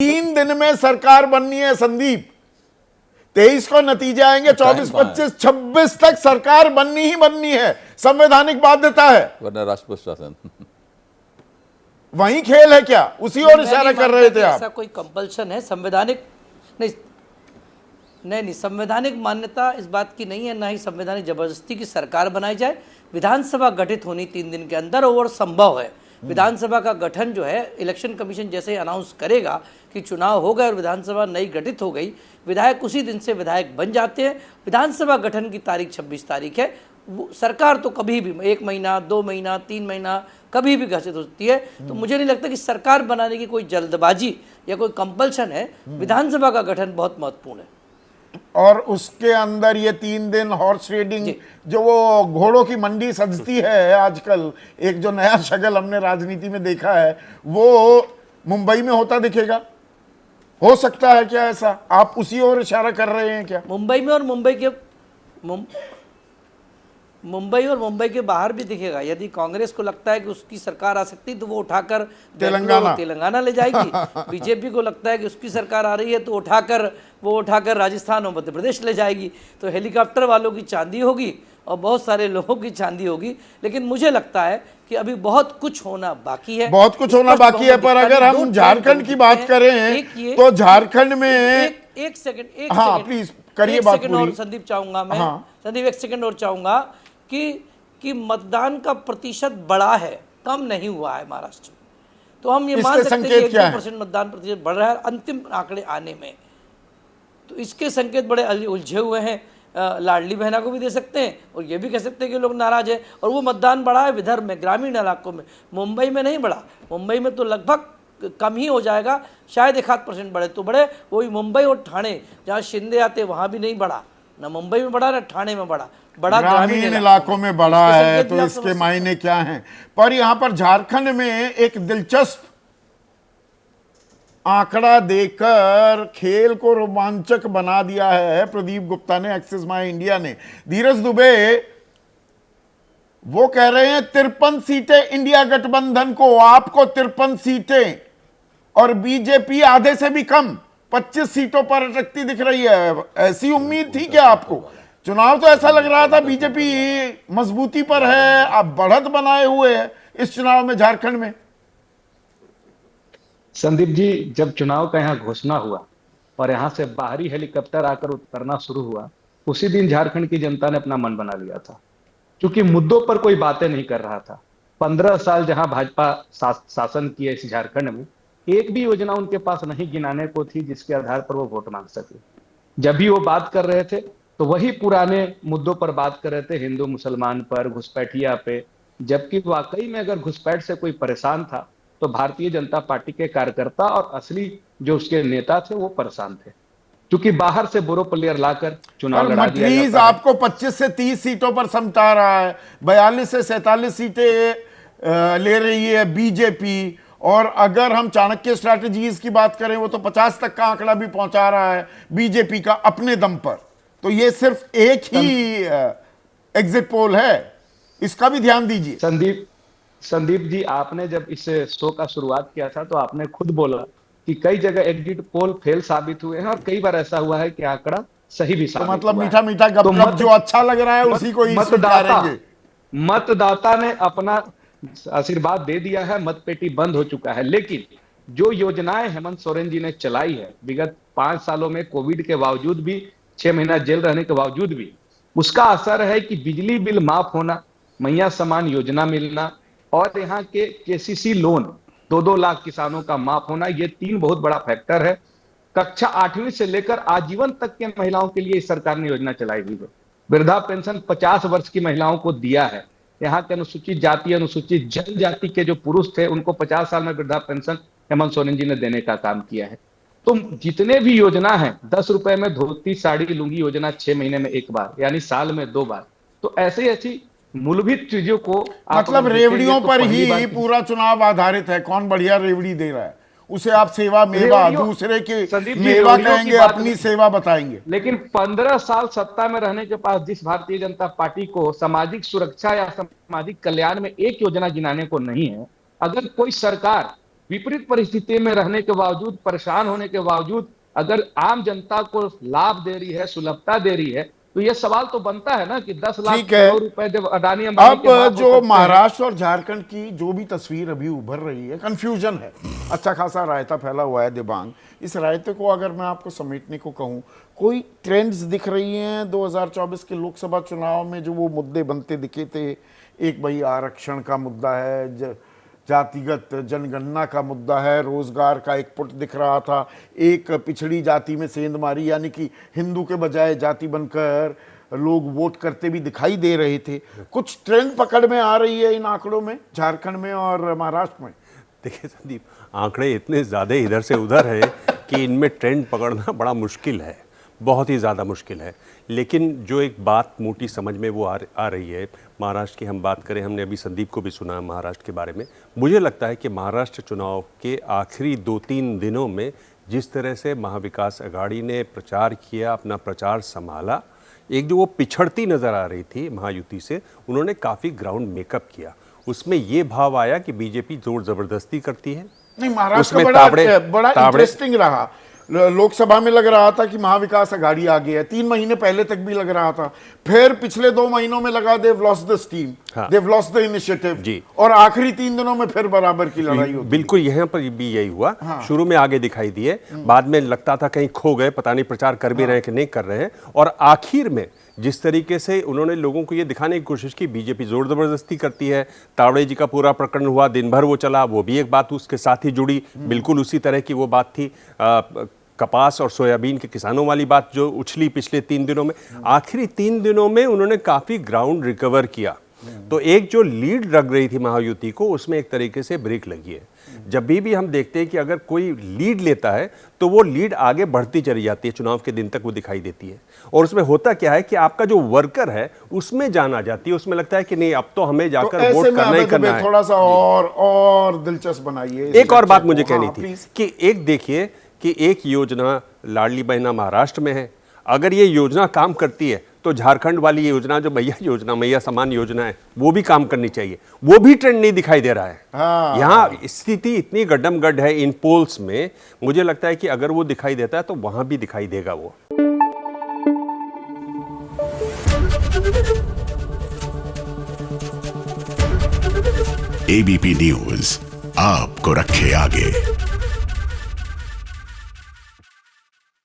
3 दिन में सरकार बननी है संदीप। 23 को नतीजे आएंगे, 24, 25, 26 तक सरकार बननी ही बननी है, संवैधानिक बाध्यता है, वरना राष्ट्रपति शासन। वही खेल है क्या? उसी ओर इशारा कर रहे थे आप। ऐसा कोई कंपल्शन है संवैधानिक? नहीं, संवैधानिक मान्यता इस बात की नहीं है, ना ही संवैधानिक जबरदस्ती की सरकार बनाई जाए। विधानसभा गठित होनी 3 दिन के अंदर और संभव है। विधानसभा का गठन जो है इलेक्शन कमीशन जैसे अनाउंस करेगा कि चुनाव हो गए और विधानसभा नई गठित हो गई, विधायक उसी दिन से विधायक बन जाते हैं। विधानसभा गठन की तारीख 26 तारीख है। सरकार तो कभी भी 1 महीना, 2 महीना, 3 महीना कभी भी घोषित होती है। तो मुझे नहीं लगता कि सरकार बनाने की कोई जल्दबाजी या कोई कंपल्शन है। विधानसभा का गठन बहुत महत्वपूर्ण है। और उसके अंदर ये 3 दिन हॉर्स ट्रेडिंग, जो वो घोड़ों की मंडी सजती है आजकल, एक जो नया शगल हमने राजनीति में देखा है, वो मुंबई में होता दिखेगा। हो सकता है क्या ऐसा? आप उसी ओर इशारा कर रहे हैं क्या? मुंबई में और मुंबई के बाहर भी दिखेगा। यदि कांग्रेस को लगता है कि उसकी सरकार आ सकती है तो वो उठाकर तेलंगाना ले जाएगी। बीजेपी को लगता है कि उसकी सरकार आ रही है तो उठाकर राजस्थान और मध्य प्रदेश ले जाएगी। तो हेलीकॉप्टर वालों की चांदी होगी और बहुत सारे लोगों की चांदी होगी। लेकिन मुझे लगता है कि अभी बहुत कुछ होना बाकी है, बहुत कुछ होना बाकी है। पर अगर हम झारखंड की बात करें तो झारखंड में एक सेकंड प्लीज करिए बात पूरी। और संदीप चाहूंगा मैं, संदीप 1 सेकंड और चाहूंगा कि मतदान का प्रतिशत बढ़ा है, कम नहीं हुआ है महाराष्ट्र में। तो हम ये मान सकते हैं कि 1% मतदान प्रतिशत बढ़ रहा है अंतिम आंकड़े आने में। तो इसके संकेत बड़े उलझे हुए हैं। लाडली बहना को भी दे सकते हैं और ये भी कह सकते हैं कि लोग नाराज हैं। और वो मतदान बढ़ा है विदर्भ में, ग्रामीण इलाकों में। मुंबई में नहीं बढ़ा। मुंबई में तो लगभग कम ही हो जाएगा, शायद 1-8% बढ़े तो बढ़े। वही मुंबई और ठाणे जहाँ शिंदे आते वहाँ भी नहीं बढ़ा, ना मुंबई में बढ़ा ना ठाणे में बढ़ा ग्रामीण इलाकों में बढ़ा है। तो इसके मायने क्या हैं? पर यहां पर झारखंड में एक दिलचस्प आंकड़ा देकर खेल को रोमांचक बना दिया है प्रदीप गुप्ता ने, एक्सिस माई इंडिया ने। धीरज दुबे वो कह रहे हैं 53 सीटें इंडिया गठबंधन को, आपको 53 सीटें, और बीजेपी आधे से भी कम 25 सीटों पर अटकती दिख रही है। ऐसी उम्मीद थी क्या आपको? चुनाव तो ऐसा लग रहा था बीजेपी मजबूती पर है, अब बढ़त बनाए हुए है इस चुनाव में झारखंड में। संदीप जी, जब चुनाव का यहाँ घोषणा हुआ और यहाँ से बाहरी हेलीकॉप्टर आकर उतरना शुरू हुआ, उसी दिन झारखंड की जनता ने अपना मन बना लिया था। क्योंकि मुद्दों पर कोई बातें नहीं कर रहा था। 15 साल जहां भाजपा शासन किया इस झारखंड में, एक भी योजना उनके पास नहीं गिनाने को थी जिसके आधार पर वो वोट मांग सके। जब भी वो बात कर रहे थे तो वही पुराने मुद्दों पर बात कर रहे थे, हिंदू मुसलमान पर, घुसपैठिया पे। जबकि वाकई में अगर घुसपैठ से कोई परेशान था तो भारतीय जनता पार्टी के कार्यकर्ता और असली जो उसके नेता थे वो परेशान थे। क्योंकि बाहर से बोरो प्लेयर लाकर चुनाव लड़ा दिया जाता है। आपको 25 से 30 सीटों पर समटा रहा है, 42 से 47 सीटें ले रही है बीजेपी। और अगर हम चाणक्य स्ट्रैटेजीज की बात करें, वो तो 50 तक का आंकड़ा भी पहुंचा रहा है बीजेपी का अपने दम पर। तो ये सिर्फ एक ही एग्जिट पोल है, इसका भी ध्यान दीजिए। संदीप जी, आपने जब इस शो का शुरुआत किया था तो आपने खुद बोला कि कई जगह एग्जिट पोल फेल साबित हुए हैं और कई बार ऐसा हुआ है कि आंकड़ा सही भी साबित हुआ है। तो मतलब मीठा मीठा गप जो अच्छा लग रहा है उसी को मतदाता ने अपना आशीर्वाद दे दिया है, मतपेटी बंद हो चुका है। लेकिन जो योजनाएं हेमंत सोरेन जी ने चलाई है विगत 5 सालों में, कोविड के बावजूद भी, 6 महीना जेल रहने के बावजूद भी, उसका असर है कि बिजली बिल माफ होना, मैया समान योजना मिलना और यहाँ के केसीसी लोन 2-2 लाख किसानों का माफ होना, ये 3 बहुत बड़ा फैक्टर है। कक्षा 8वीं से लेकर आजीवन तक के महिलाओं के लिए इस सरकार ने योजना चलाई हुई है। वृद्धा पेंशन 50 वर्ष की महिलाओं को दिया है। यहाँ के अनुसूचित जाति, अनुसूचित जनजाति के जो पुरुष थे उनको 50 साल में वृद्धा पेंशन हेमंत सोरेन जी ने देने का काम किया है। तो जितने भी योजना है, 10 रुपए में धोती साड़ी लुंगी योजना 6 महीने में 1 बार, यानी साल में 2 बार। तो ऐसी मूलभूत चीजों को मतलब रेवड़ियों पर ही पूरा चुनाव आधारित है। कौन बढ़िया रेवड़ी दे रहा है उसे आप सेवा मेवा, दूसरे के मेवा कहेंगे, अपनी सेवा बताएंगे। लेकिन 15 साल सत्ता में रहने के पास जिस भारतीय जनता पार्टी को सामाजिक सुरक्षा या सामाजिक कल्याण में एक योजना गिनाने को नहीं है, अगर कोई सरकार विपरीत परिस्थिति में रहने के बावजूद, परेशान होने के बावजूद अगर आम जनता को लाभ दे रही है, सुलभता दे रही है, तो यह सवाल तो बनता है ना कि 10 लाख ठीक है। करोड़ रुपए जब अडानी अंबानी अब के माफ हो जो सकते हैं। महाराष्ट्र और झारखंड की जो भी तस्वीर अभी उभर रही है, कंफ्यूजन है, अच्छा खासा रायता फैला हुआ है दिबांग। इस रायते को अगर मैं आपको समेटने को कहूं, कोई ट्रेंड्स दिख रही हैं 2024 के लोकसभा चुनाव में जो वो मुद्दे बनते दिखे थे? एक भाई आरक्षण का मुद्दा है, जातिगत जनगणना का मुद्दा है, रोजगार का एक पुट दिख रहा था, एक पिछड़ी जाति में सेंधमारी यानी कि हिंदू के बजाय जाति बनकर लोग वोट करते भी दिखाई दे रहे थे। कुछ ट्रेंड पकड़ में आ रही है इन आंकड़ों में, झारखंड में और महाराष्ट्र में? देखिए संदीप, आंकड़े इतने ज़्यादा इधर से उधर है कि इनमें ट्रेंड पकड़ना बड़ा मुश्किल है, बहुत ही ज़्यादा मुश्किल है। लेकिन जो एक बात मोटी समझ में वो आ रही है, महाराष्ट्र की हम बात करें, हमने अभी संदीप को भी सुना महाराष्ट्र के बारे में। मुझे लगता है कि महाराष्ट्र चुनाव के आखिरी 2-3 दिनों में जिस तरह से महाविकास अघाड़ी ने प्रचार किया, अपना प्रचार संभाला, एक जो वो पिछड़ती नज़र आ रही थी महायुति से, उन्होंने काफ़ी ग्राउंड मेकअप किया। उसमें ये भाव आया कि बीजेपी जोर ज़बरदस्ती करती है। नहीं, महाराष्ट्र बड़ा इंटरेस्टिंग रहा। लोकसभा में लग रहा था कि महाविकास अघाड़ी आगे है, 3 महीने पहले तक भी लग रहा था, फिर पिछले 2 महीनों में लगा they've lost the steam, they've lost the initiative, और आखिरी 3 दिनों में फिर बराबर की लड़ाई होती। बिल्कुल यहाँ पर भी यही हुआ। शुरू में आगे दिखाई दिए, बाद में लगता था कहीं खो गए, पता नहीं प्रचार कर भी रहे हैं कि नहीं कर रहे हैं, और आखिर में जिस तरीके से उन्होंने लोगों को ये दिखाने की कोशिश की बीजेपी जोर ज़बरदस्ती करती है। तावड़े जी का पूरा प्रकरण हुआ, दिन भर वो चला, वो भी एक बात उसके साथ ही जुड़ी, बिल्कुल उसी तरह की वो बात थी। कपास और सोयाबीन के किसानों वाली बात जो उछली पिछले 3 दिनों में, आखिरी 3 दिनों में उन्होंने काफ़ी ग्राउंड रिकवर किया। तो एक जो लीड लग रही थी महायुति को, उसमें एक तरीके से ब्रेक लगी है। जब भी हम देखते हैं कि अगर कोई लीड लेता है तो वो लीड आगे बढ़ती चली जाती है, चुनाव के दिन तक वो दिखाई देती है। और उसमें होता क्या है कि आपका जो वर्कर है उसमें जान आ जाती है, उसमें लगता है कि नहीं अब तो हमें जाकर वोट करना ही करना है। थोड़ा सा और दिलचस्प बनाइए। एक और बात मुझे कहनी थी कि एक देखिए कि एक योजना लाडली बहना महाराष्ट्र में है, अगर ये योजना काम करती है तो झारखंड वाली ये योजना जो मैया समान योजना है वो भी काम करनी चाहिए। वो भी ट्रेंड नहीं दिखाई दे रहा है। यहाँ स्थिति इतनी गड्डमगड्ड है इन पोल्स में, मुझे लगता है कि अगर वो दिखाई देता है तो वहां भी दिखाई देगा वो। एबीपी न्यूज आपको रखे आगे।